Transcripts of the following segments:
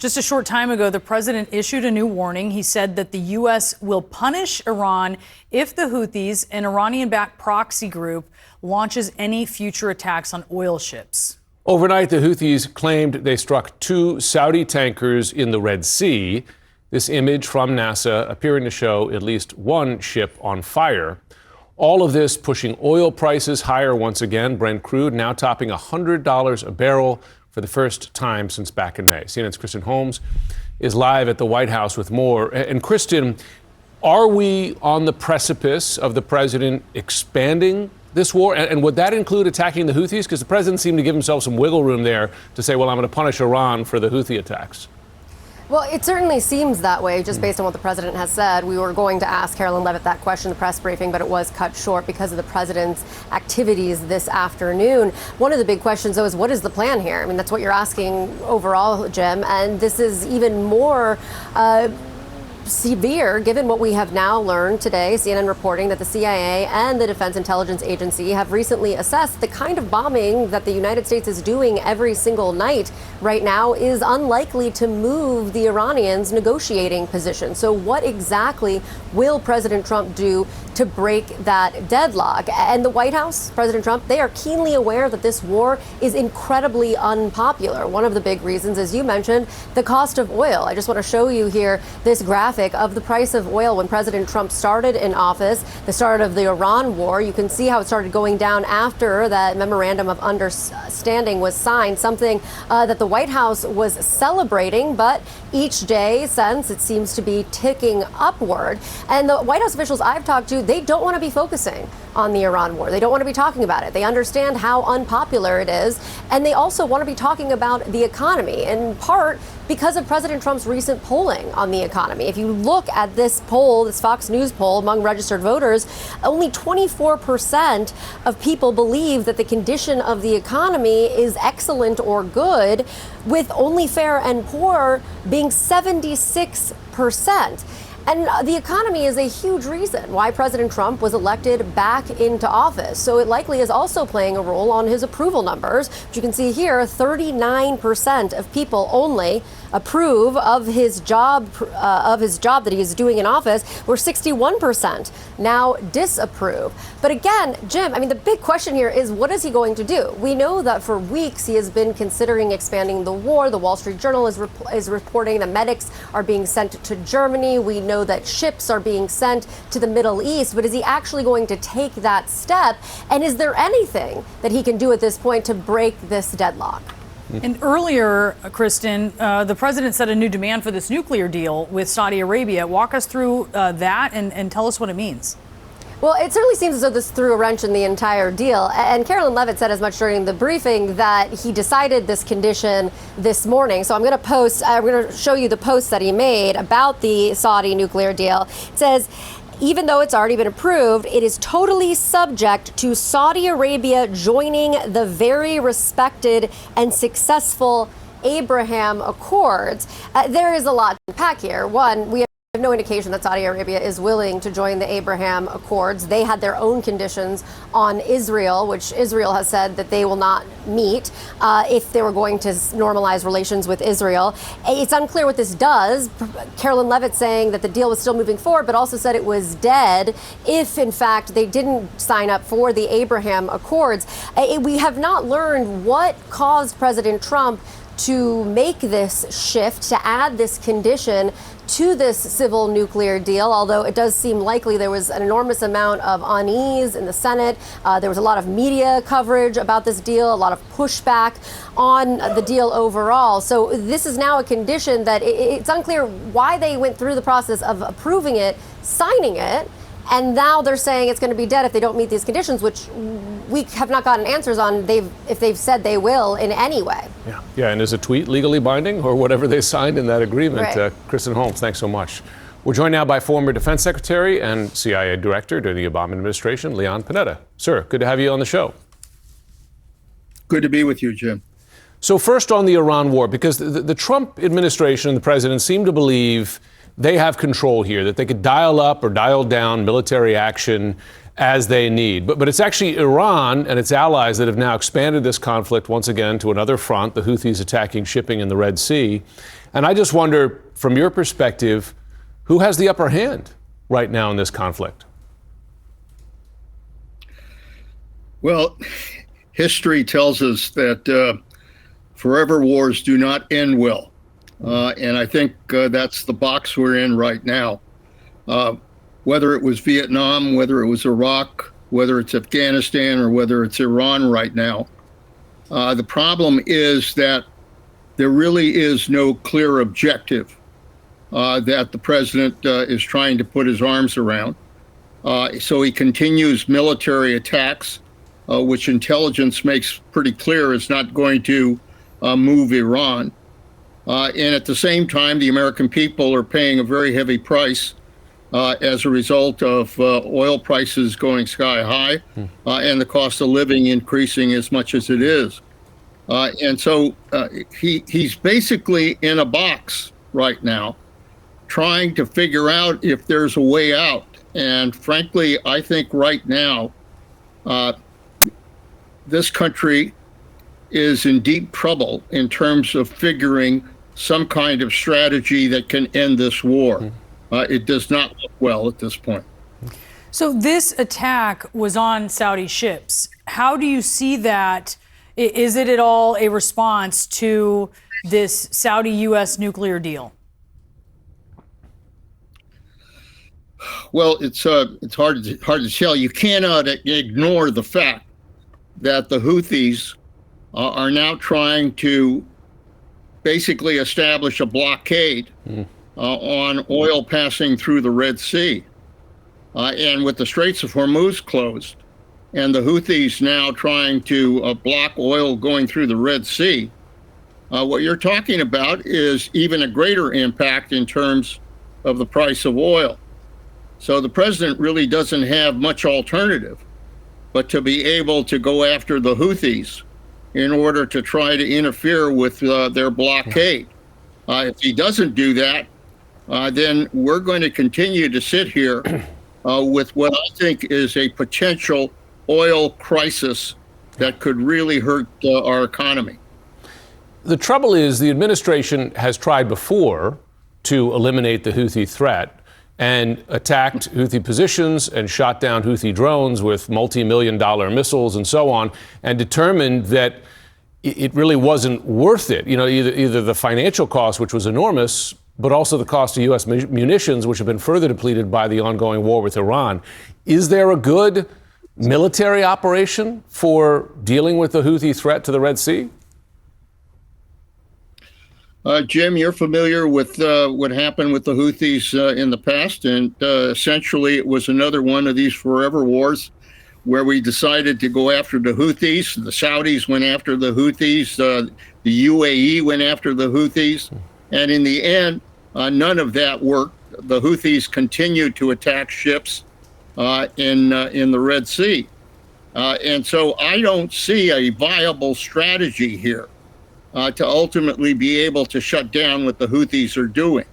Just a short time ago, the president issued a new warning. He said that the U.S. will punish Iran if the Houthis, an Iranian-backed proxy group, launches any future attacks on oil ships. Overnight, the Houthis claimed they struck 2 Saudi tankers in the Red Sea. This image from NASA appearing to show at least 1 ship on fire. All of this pushing oil prices higher once again. Brent crude now topping $100 a barrel for the first time since back in May. CNN's Kristen Holmes is live at the White House with more. And Kristen, are we on the precipice of the president expanding this war? And would that include attacking the Houthis? Because the president seemed to give himself some wiggle room there to say, well, I'm going to punish Iran for the Houthi attacks. Well, it certainly seems that way, just based on what the president has said. We were going to ask Karoline Leavitt that question in the press briefing, but it was cut short because of the president's activities this afternoon. One of the big questions, though, is what is the plan here? I mean, that's what you're asking overall, Jim. And this is even more severe, given what we have now learned today. CNN reporting that the CIA and the Defense Intelligence Agency have recently assessed the kind of bombing that the United States is doing every single night right now is unlikely to move the Iranians' negotiating position. So what exactly will President Trump do to break that deadlock? And the White House, President Trump, they are keenly aware that this war is incredibly unpopular. One of the big reasons, as you mentioned, the cost of oil. I just want to show you here this graphic of the price of oil when President Trump started in office, the start of the Iran war. You can see how it started going down after that memorandum of understanding was signed, something that the White House was celebrating, but each day since it seems to be ticking upward. And the White House officials I've talked to, they don't want to be focusing on the Iran war. They don't want to be talking about it. They understand how unpopular it is. And they also want to be talking about the economy, in part because of President Trump's recent polling on the economy. If you look at this poll, this Fox News poll among registered voters, only 24% of people believe that the condition of the economy is excellent or good, with only fair and poor being 76%. And the economy is a huge reason why President Trump was elected back into office. So it likely is also playing a role on his approval numbers. Which you can see here, 39% of people only approve of his job that he is doing in office, where 61% now disapprove. But again, Jim, I mean, the big question here is, what is he going to do? We know that for weeks he has been considering expanding the war. The Wall Street Journal is reporting that medics are being sent to Germany. We know that ships are being sent to the Middle East. But is he actually going to take that step? And is there anything that he can do at this point to break this deadlock? And earlier, Kristen, the president set a new demand for this nuclear deal with Saudi Arabia. Walk us through that and tell us what it means. Well, it certainly seems as though this threw a wrench in the entire deal. And Karoline Leavitt said as much during the briefing that he decided this condition this morning. So I'm going to show you the post that he made about the Saudi nuclear deal. It says, even though it's already been approved, it is totally subject to Saudi Arabia joining the very respected and successful Abraham Accords. There is a lot to unpack here. One, we have no indication that Saudi Arabia is willing to join the Abraham Accords. They had their own conditions on Israel, which Israel has said that they will not meet if they were going to normalize relations with Israel. It's unclear what this does. Karoline Leavitt saying that the deal was still moving forward, but also said it was dead if, in fact, they didn't sign up for the Abraham Accords. We have not learned what caused President Trump to make this shift, to add this condition to this civil nuclear deal, although it does seem likely there was an enormous amount of unease in the Senate. There was a lot of media coverage about this deal, a lot of pushback on the deal overall. So this is now a condition that it's unclear why they went through the process of approving it, signing it, and now they're saying it's going to be dead if they don't meet these conditions, which we have not gotten answers on if they've said they will in any way. Yeah, and is a tweet legally binding or whatever they signed in that agreement? Right. Kristen Holmes, thanks so much. We're joined now by former Defense Secretary and CIA Director during the Obama administration, Leon Panetta. Sir, good to have you on the show. Good to be with you, Jim. So first on the Iran war, because the Trump administration and the president seem to believe they have control here, that they could dial up or dial down military action as they need. But it's actually Iran and its allies that have now expanded this conflict once again to another front, the Houthis attacking shipping in the Red Sea. And I just wonder, from your perspective, who has the upper hand right now in this conflict? Well, history tells us that forever wars do not end well. And I think that's the box we're in right now. Whether it was Vietnam, whether it was Iraq, whether it's Afghanistan, or whether it's Iran right now, the problem is that there really is no clear objective that the president is trying to put his arms around. So he continues military attacks, which intelligence makes pretty clear is not going to move Iran. And at the same time, the American people are paying a very heavy price as a result of oil prices going sky high and the cost of living increasing as much as it is. And so he's basically in a box right now, trying to figure out if there's a way out. And frankly, I think right now, this country is in deep trouble in terms of figuring some kind of strategy that can end this war. It does not look well at this point. So this attack was on Saudi ships. How do you see that? Is it at all a response to this Saudi-U.S. nuclear deal? Well, it's hard to tell. You cannot ignore the fact that the Houthis are now trying to basically establish a blockade on oil passing through the Red Sea. And with the Straits of Hormuz closed, and the Houthis now trying to block oil going through the Red Sea, what you're talking about is even a greater impact in terms of the price of oil. So the president really doesn't have much alternative but to be able to go after the Houthis in order to try to interfere with their blockade. If he doesn't do that, then we're going to continue to sit here with what I think is a potential oil crisis that could really hurt our economy. The trouble is the administration has tried before to eliminate the Houthi threat and attacked Houthi positions and shot down Houthi drones with multi-million-dollar missiles and so on, and determined that it really wasn't worth it. You know, either the financial cost, which was enormous, but also the cost of U.S. munitions, which have been further depleted by the ongoing war with Iran. Is there a good military operation for dealing with the Houthi threat to the Red Sea? Jim, you're familiar with what happened with the Houthis in the past, and essentially it was another one of these forever wars where we decided to go after the Houthis. The Saudis went after the Houthis. The UAE went after the Houthis. And in the end, none of that worked. The Houthis continued to attack ships in the Red Sea. And so I don't see a viable strategy here to ultimately be able to shut down what the Houthis are doing.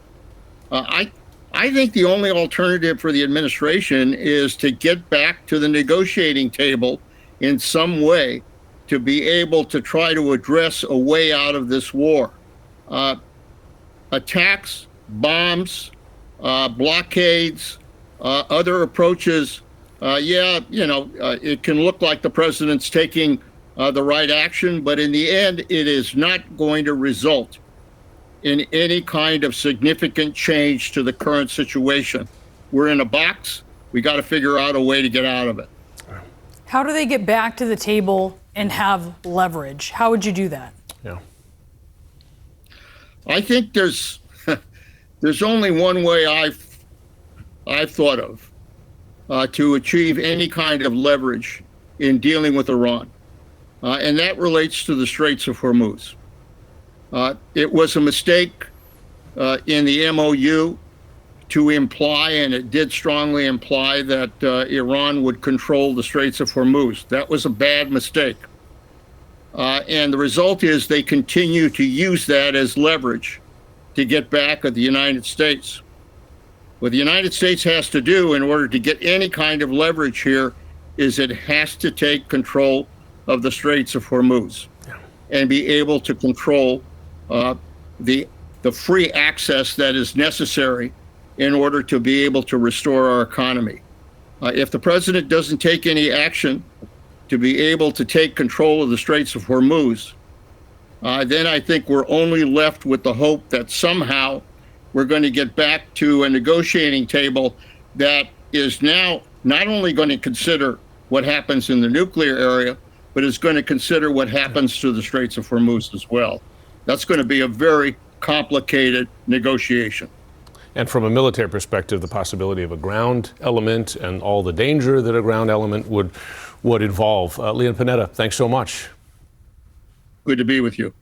I think the only alternative for the administration is to get back to the negotiating table in some way to be able to try to address a way out of this war. Attacks, bombs, blockades, other approaches, it can look like the president's taking the right action, but in the end, it is not going to result in any kind of significant change to the current situation. We're in a box. We got to figure out a way to get out of it. How do they get back to the table and have leverage? How would you do that? Yeah. I think there's only one way I've thought of to achieve any kind of leverage in dealing with Iran, and that relates to the Straits of Hormuz. It was a mistake in the MOU to imply, and it did strongly imply, that Iran would control the Straits of Hormuz. That was a bad mistake. And the result is they continue to use that as leverage to get back at the United States. What the United States has to do in order to get any kind of leverage here is it has to take control of the Straits of Hormuz and be able to control the free access that is necessary in order to be able to restore our economy. If the president doesn't take any action to be able to take control of the Straits of Hormuz, then I think we're only left with the hope that somehow we're going to get back to a negotiating table that is now not only going to consider what happens in the nuclear area, but is going to consider what happens to the Straits of Hormuz as well. That's going to be a very complicated negotiation. And from a military perspective, the possibility of a ground element and all the danger that a ground element would involve. Leon Panetta, thanks so much. Good to be with you.